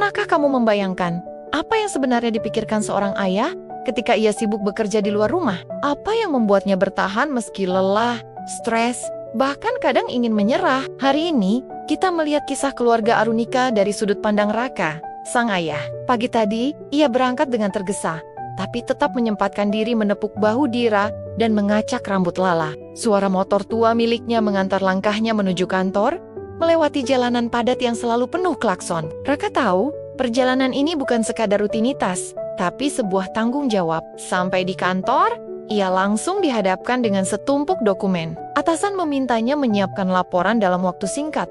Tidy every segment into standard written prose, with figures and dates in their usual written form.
Pernahkah kamu membayangkan apa yang sebenarnya dipikirkan seorang ayah ketika ia sibuk bekerja di luar rumah? Apa yang membuatnya bertahan meski lelah, stres, bahkan kadang ingin menyerah? Hari ini, kita melihat kisah keluarga Arunika dari sudut pandang Raka, sang ayah. Pagi tadi, ia berangkat dengan tergesa, tapi tetap menyempatkan diri menepuk bahu Dira dan mengacak rambut Lala. Suara motor tua miliknya mengantar langkahnya menuju kantor, melewati jalanan padat yang selalu penuh klakson. Raka tahu, perjalanan ini bukan sekadar rutinitas, tapi sebuah tanggung jawab. Sampai di kantor, ia langsung dihadapkan dengan setumpuk dokumen. Atasan memintanya menyiapkan laporan dalam waktu singkat.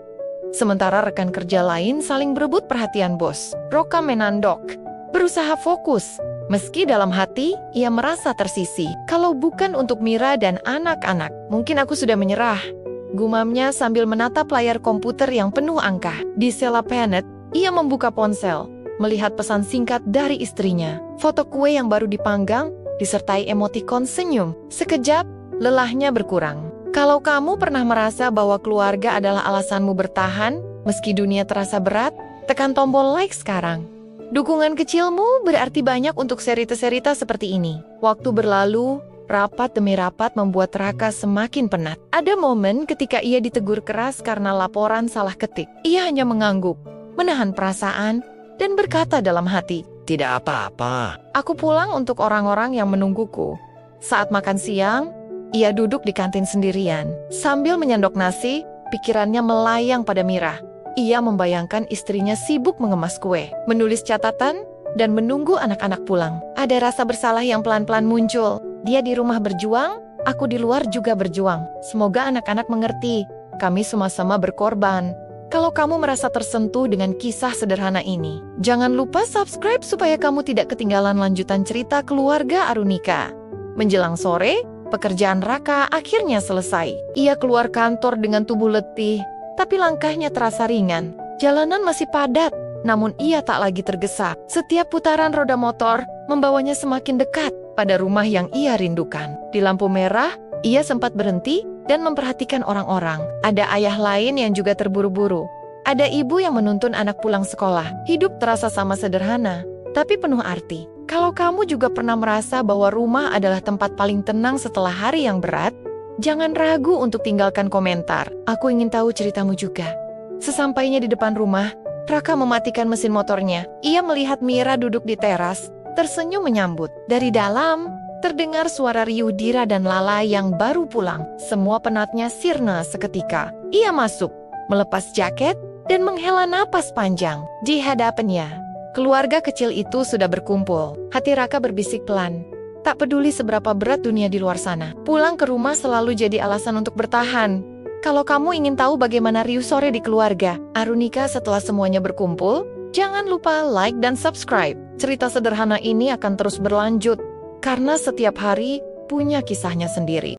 Sementara rekan kerja lain saling berebut perhatian bos. Roka menandok, berusaha fokus. Meski dalam hati, ia merasa tersisih. Kalau bukan untuk Mira dan anak-anak, mungkin aku sudah menyerah. Gumamnya sambil menatap layar komputer yang penuh angka. Di sela Planet, ia membuka ponsel, melihat pesan singkat dari istrinya. Foto kue yang baru dipanggang, disertai emotikon senyum. Sekejap, lelahnya berkurang. Kalau kamu pernah merasa bahwa keluarga adalah alasanmu bertahan, meski dunia terasa berat, tekan tombol like sekarang. Dukungan kecilmu berarti banyak untuk cerita-cerita seperti ini. Waktu berlalu, rapat demi rapat membuat Raka semakin penat. Ada momen ketika ia ditegur keras karena laporan salah ketik. Ia hanya mengangguk, menahan perasaan, dan berkata dalam hati, "Tidak apa-apa." Aku pulang untuk orang-orang yang menungguku. Saat makan siang, ia duduk di kantin sendirian. Sambil menyendok nasi, pikirannya melayang pada Mira. Ia membayangkan istrinya sibuk mengemas kue, menulis catatan, dan menunggu anak-anak pulang. Ada rasa bersalah yang pelan-pelan muncul. Dia di rumah berjuang, aku di luar juga berjuang. Semoga anak-anak mengerti, kami sama-sama berkorban. Kalau kamu merasa tersentuh dengan kisah sederhana ini, jangan lupa subscribe supaya kamu tidak ketinggalan lanjutan cerita keluarga Arunika. Menjelang sore, pekerjaan Raka akhirnya selesai. Ia keluar kantor dengan tubuh letih, tapi langkahnya terasa ringan. Jalanan masih padat, namun ia tak lagi tergesa. Setiap putaran roda motor membawanya semakin dekat pada rumah yang ia rindukan. Di lampu merah, ia sempat berhenti dan memperhatikan orang-orang. Ada ayah lain yang juga terburu-buru. Ada ibu yang menuntun anak pulang sekolah. Hidup terasa sama sederhana, tapi penuh arti. Kalau kamu juga pernah merasa bahwa rumah adalah tempat paling tenang setelah hari yang berat, jangan ragu untuk tinggalkan komentar. Aku ingin tahu ceritamu juga. Sesampainya di depan rumah, Raka mematikan mesin motornya. Ia melihat Mira duduk di teras, tersenyum menyambut. Dari dalam, terdengar suara riuh Dira dan Lala yang baru pulang. Semua penatnya sirna seketika. Ia masuk, melepas jaket, dan menghela napas panjang. Di hadapannya, keluarga kecil itu sudah berkumpul. Hati Raka berbisik pelan. Tak peduli seberapa berat dunia di luar sana, pulang ke rumah selalu jadi alasan untuk bertahan. Kalau kamu ingin tahu bagaimana riuh sore di keluarga Arunika setelah semuanya berkumpul, jangan lupa like dan subscribe. Cerita sederhana ini akan terus berlanjut, karena setiap hari punya kisahnya sendiri.